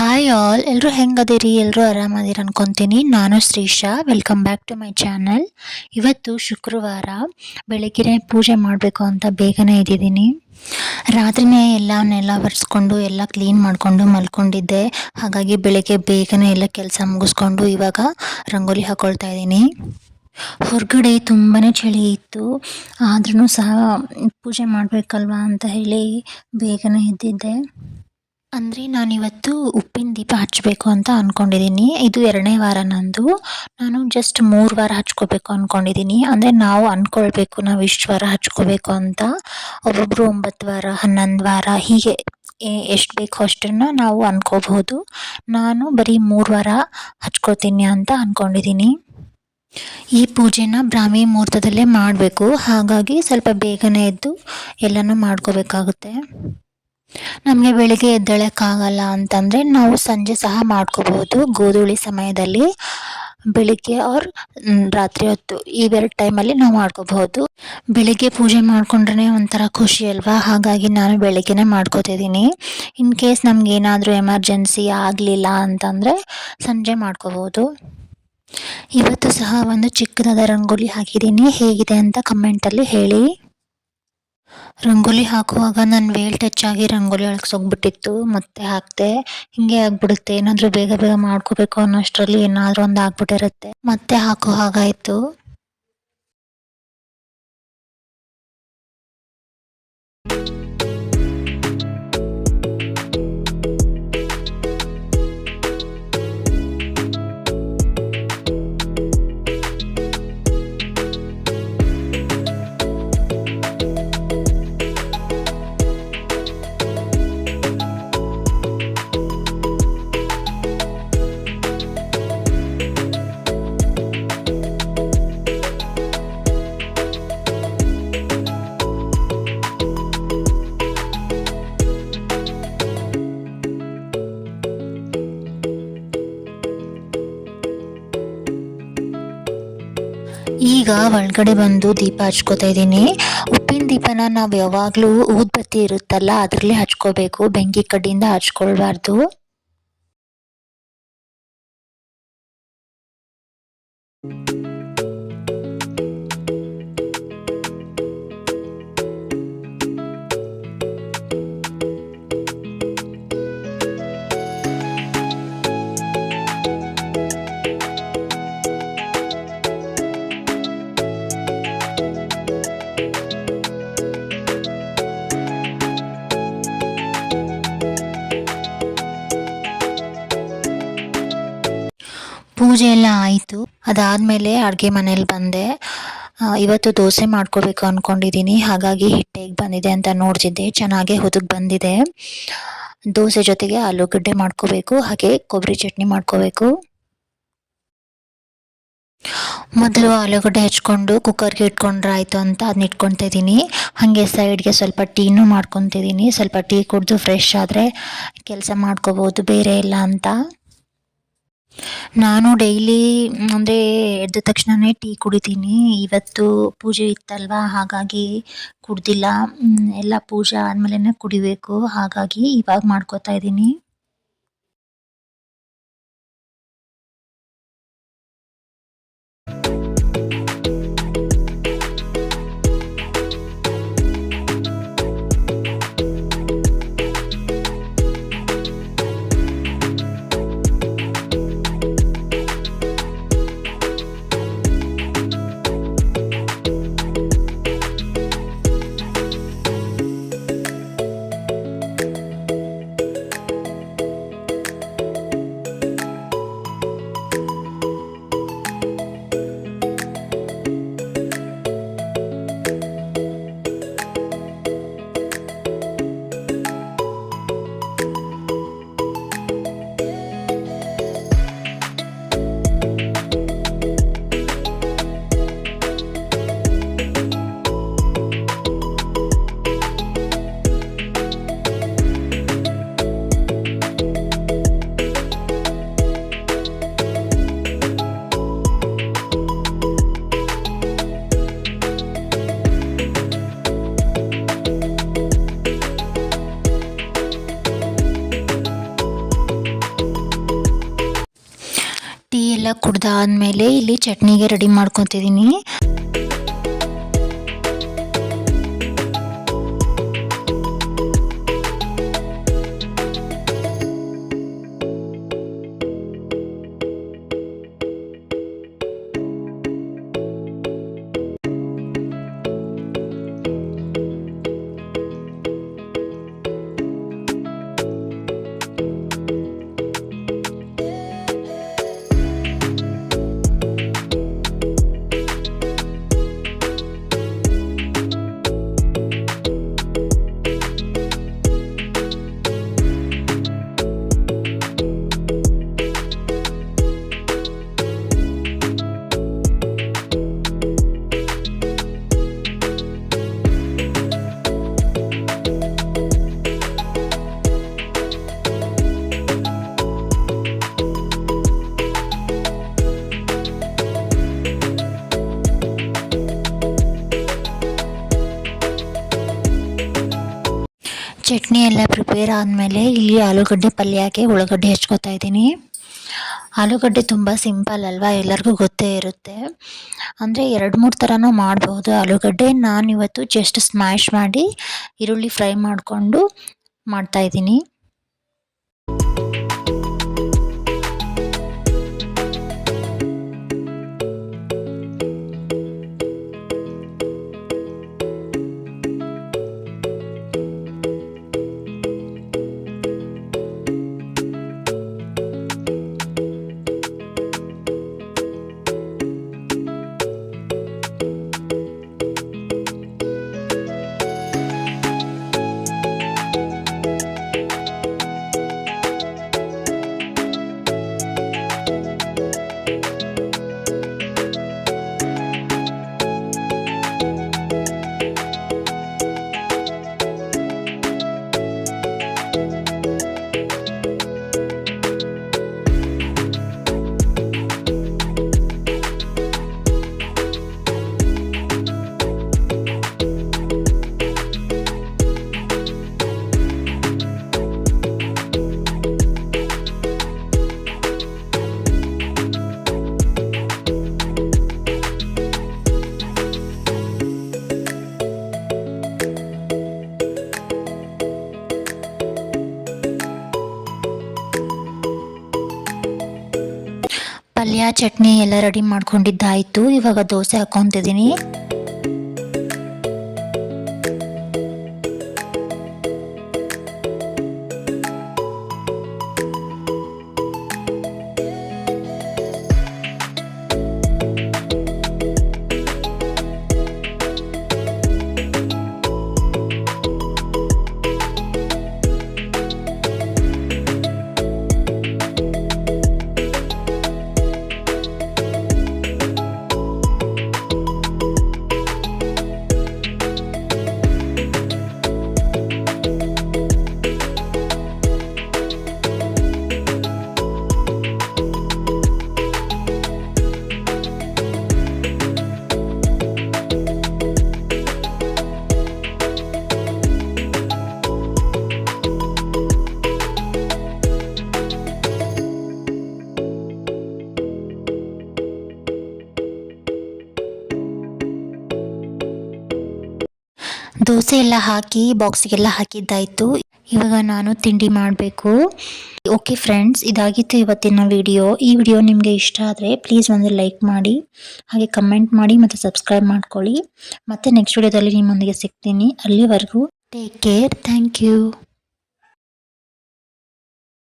Hi all, ಎಲ್ಲರೂ ಹೆಂಗದಿರಿ? ಎಲ್ಲರೂ ಆರಾಮದಿರಿ ಅನ್ಕೊತೀನಿ. ನಾನು Shreesha, welcome back to my channel. ಇವತ್ತು ಶುಕ್ರವಾರ ಬೆಳಗ್ಗೆನೇ ಪೂಜೆ ಮಾಡಬೇಕು ಅಂತ ಬೇಗನೆ ಇದ್ದಿದ್ದೀನಿ. ರಾತ್ರಿನೇ ಎಲ್ಲವನ್ನೆಲ್ಲ ಒರೆಸ್ಕೊಂಡು ಎಲ್ಲ ಕ್ಲೀನ್ ಮಾಡಿಕೊಂಡು ಮಲ್ಕೊಂಡಿದ್ದೆ. ಹಾಗಾಗಿ ಬೆಳಗ್ಗೆ ಬೇಗನೆ ಎಲ್ಲ ಕೆಲಸ ಮುಗಿಸ್ಕೊಂಡು ಇವಾಗ ರಂಗೋಲಿ ಹಾಕ್ಕೊಳ್ತಾ ಇದ್ದೀನಿ. ಹೊರಗಡೆ ತುಂಬಾ ಚಳಿ ಇತ್ತು, ಆದ್ರೂ ಸಹ ಪೂಜೆ ಮಾಡಬೇಕಲ್ವಾ ಅಂತ ಹೇಳಿ ಬೇಗನೆ ಎದ್ದಿದ್ದೆ. ಅಂದರೆ ನಾನಿವತ್ತು ಉಪ್ಪಿನ ದೀಪ ಹಚ್ಚಬೇಕು ಅಂತ ಅಂದ್ಕೊಂಡಿದ್ದೀನಿ. ಇದು 2ನೇ ವಾರ ನಂದು. ನಾನು ಜಸ್ಟ್ 3 ವಾರ ಹಚ್ಕೋಬೇಕು ಅಂದ್ಕೊಂಡಿದ್ದೀನಿ. ಅಂದರೆ ನಾವು ಅಂದ್ಕೊಳ್ಬೇಕು ನಾವು ಇಷ್ಟು ವಾರ ಹಚ್ಕೋಬೇಕು ಅಂತ. ಒಬ್ಬೊಬ್ಬರು 9 ವಾರ, 11 ವಾರ ಹೀಗೆ ಎಷ್ಟು ಬೇಕೋ ಅಷ್ಟನ್ನು ನಾವು ಅಂದ್ಕೋಬಹುದು. ನಾನು ಬರೀ 3 ವಾರ ಹಚ್ಕೋತೀನಿ ಅಂತ ಅಂದ್ಕೊಂಡಿದ್ದೀನಿ. ಈ ಪೂಜೆನ ಬ್ರಾಹ್ಮಿ ಮುಹೂರ್ತದಲ್ಲೇ ಮಾಡಬೇಕು. ಹಾಗಾಗಿ ಸ್ವಲ್ಪ ಬೇಗನೆ ಎದ್ದು ಎಲ್ಲನೂ ಮಾಡ್ಕೋಬೇಕಾಗುತ್ತೆ. ನಮಗೆ ಬೆಳಿಗ್ಗೆ ಎದ್ದೇಳೋಕ್ಕಾಗಲ್ಲ ಅಂತಂದರೆ ನಾವು ಸಂಜೆ ಸಹ ಮಾಡ್ಕೋಬಹುದು. ಗೋಧೂಳಿ ಸಮಯದಲ್ಲಿ ಬೆಳಿಗ್ಗೆ ಆರ್ ರಾತ್ರಿ ಹೊತ್ತು ಇವೆರಡು ಟೈಮಲ್ಲಿ ನಾವು ಮಾಡ್ಕೋಬಹುದು. ಬೆಳಿಗ್ಗೆ ಪೂಜೆ ಮಾಡಿಕೊಂಡ್ರೆ ಒಂಥರ ಖುಷಿ ಅಲ್ವಾ? ಹಾಗಾಗಿ ನಾನು ಬೆಳಿಗ್ಗೆನೇ ಮಾಡ್ಕೋತಿದ್ದೀನಿ. ಇನ್ ಕೇಸ್ ನಮಗೇನಾದರೂ ಎಮರ್ಜೆನ್ಸಿ ಆಗಲಿಲ್ಲ ಅಂತಂದರೆ ಸಂಜೆ ಮಾಡ್ಕೋಬೋದು. ಇವತ್ತು ಸಹ ಒಂದು ಚಿಕ್ಕದಾದ ರಂಗೋಲಿ ಹಾಕಿದ್ದೀನಿ. ಹೇಗಿದೆ ಅಂತ ಕಮೆಂಟಲ್ಲಿ ಹೇಳಿ. ರಂಗೋಲಿ ಹಾಕುವಾಗ ನನ್ನ ವೇಲ್ ಟಚ್ ಆಗಿ ರಂಗೋಲಿ ಅಳ್ಸೋಗ್ಬಿಟ್ಟಿತ್ತು. ಮತ್ತೆ ಹಾಕಿದೆ. ಹಿಂಗೆ ಆಗ್ಬಿಡುತ್ತೆ, ಏನಾದರೂ ಬೇಗ ಬೇಗ ಮಾಡ್ಕೋಬೇಕು ಅನ್ನೋಷ್ಟರಲ್ಲಿ ಏನಾದರೂ ಒಂದು ಆಗ್ಬಿಟ್ಟಿರುತ್ತೆ. ಮತ್ತೆ ಹಾಕೋ ಹಾಗಾಯಿತು. ಈಗ ಒಳಗಡೆ ಬಂದು ದೀಪ ಹಚ್ಕೋತಾ ಇದ್ದೀನಿ. ಉಪ್ಪಿನ ದೀಪನ ನಾವು ಯಾವಾಗಲೂ ಊದ್ಬತ್ತಿ ಇರುತ್ತಲ್ಲ ಅದರಲ್ಲೇ ಹಚ್ಕೋಬೇಕು, ಬೆಂಕಿ ಕಡ್ಡಿಯಿಂದ ಹಚ್ಕೊಳ್ಬಾರ್ದು. ಪೂಜೆ ಎಲ್ಲ ಆಯಿತು. ಅದಾದಮೇಲೆ ಅಡುಗೆ ಮನೇಲಿ ಬಂದೆ. ಇವತ್ತು ದೋಸೆ ಮಾಡ್ಕೋಬೇಕು ಅಂದ್ಕೊಂಡಿದ್ದೀನಿ. ಹಾಗಾಗಿ ಹಿಟ್ಟು ಹೇಗೆ ಬಂದಿದೆ ಅಂತ ನೋಡ್ತಿದ್ದೆ. ಚೆನ್ನಾಗೇ ಹುದುಗ್ ಬಂದಿದೆ. ದೋಸೆ ಜೊತೆಗೆ ಆಲೂಗಡ್ಡೆ ಮಾಡ್ಕೋಬೇಕು, ಹಾಗೆ ಕೊಬ್ಬರಿ ಚಟ್ನಿ ಮಾಡ್ಕೋಬೇಕು. ಮೊದಲು ಆಲೂಗಡ್ಡೆ ಹೆಚ್ಕೊಂಡು ಕುಕ್ಕರ್ಗೆ ಇಟ್ಕೊಂಡ್ರೆ ಆಯಿತು ಅಂತ ಅದನ್ನ ಇಟ್ಕೊತಾ ಇದ್ದೀನಿ. ಹಾಗೆ ಸೈಡ್ಗೆ ಸ್ವಲ್ಪ ಟೀನೂ ಮಾಡ್ಕೊತಿದ್ದೀನಿ. ಸ್ವಲ್ಪ ಟೀ ಕುಡಿದು ಫ್ರೆಶ್ ಆದರೆ ಕೆಲಸ ಮಾಡ್ಕೋಬೋದು, ಬೇರೆ ಇಲ್ಲ ಅಂತ. ನಾನು ಡೈಲಿ ಅಂದರೆ ಎದ್ದ ತಕ್ಷಣವೇ ಟೀ ಕುಡಿತೀನಿ. ಇವತ್ತು ಪೂಜೆ ಇತ್ತಲ್ವಾ, ಹಾಗಾಗಿ ಕುಡ್ದಿಲ್ಲ. ಎಲ್ಲ ಪೂಜೆ ಆದಮೇಲೆ ಕುಡಿಬೇಕು, ಹಾಗಾಗಿ ಇವಾಗ ಮಾಡ್ಕೋತಾ ಇದ್ದೀನಿ. ಎಲ್ಲ ಕುಡ್ದಾದ್ಮೇಲೆ ಇಲ್ಲಿ ಚಟ್ನಿಗೆ ರೆಡಿ ಮಾಡ್ಕೊತಿದ್ದೀನಿ. ಚಟ್ನಿ ಎಲ್ಲ ಪ್ರಿಪೇರ್ ಆದಮೇಲೆ ಇಲ್ಲಿ ಆಲೂಗಡ್ಡೆ ಪಲ್ಯಕ್ಕೆ ಉಳ್ಳಾಗಡ್ಡೆ ಹೆಚ್ಕೊತಾ ಇದ್ದೀನಿ. ಆಲೂಗಡ್ಡೆ ತುಂಬ ಸಿಂಪಲ್ ಅಲ್ವಾ, ಎಲ್ಲರಿಗೂ ಗೊತ್ತೇ ಇರುತ್ತೆ. ಅಂದರೆ 2-3 ಥರನೂ ಮಾಡ್ಬೋದು ಆಲೂಗಡ್ಡೆ. ನಾನಿವತ್ತು ಜಸ್ಟ್ ಸ್ಮ್ಯಾಶ್ ಮಾಡಿ ಈರುಳ್ಳಿ ಫ್ರೈ ಮಾಡಿಕೊಂಡು ಮಾಡ್ತಾಯಿದ್ದೀನಿ. ಪಲ್ಯ ಚಟ್ನಿ ಎಲ್ಲ ರೆಡಿ ಮಾಡ್ಕೊಂಡಿದ್ದಾಯಿತು. ಇವಾಗ ದೋಸೆ ಹಾಕ್ಕೊತಿದ್ದೀನಿ. ದೋಸೆ ಎಲ್ಲ ಹಾಕಿ ಬಾಕ್ಸಿಗೆಲ್ಲ ಹಾಕಿದ್ದಾಯಿತು. ಇವಾಗ ನಾನು ತಿಂಡಿ ಮಾಡಬೇಕು. ಓಕೆ ಫ್ರೆಂಡ್ಸ್, ಇದಾಗಿತ್ತು ಇವತ್ತಿನ ವಿಡಿಯೋ. ಈ ವಿಡಿಯೋ ನಿಮಗೆ ಇಷ್ಟ ಆದರೆ ಪ್ಲೀಸ್ ಒಂದು ಲೈಕ್ ಮಾಡಿ, ಹಾಗೆ ಕಮೆಂಟ್ ಮಾಡಿ ಮತ್ತು ಸಬ್ಸ್ಕ್ರೈಬ್ ಮಾಡ್ಕೊಳ್ಳಿ. ಮತ್ತೆ ನೆಕ್ಸ್ಟ್ ವಿಡಿಯೋದಲ್ಲಿ ನಿಮ್ಮೊಂದಿಗೆ ಸಿಗ್ತೀನಿ. ಅಲ್ಲಿವರೆಗೂ ಟೇಕ್ ಕೇರ್. Thank you.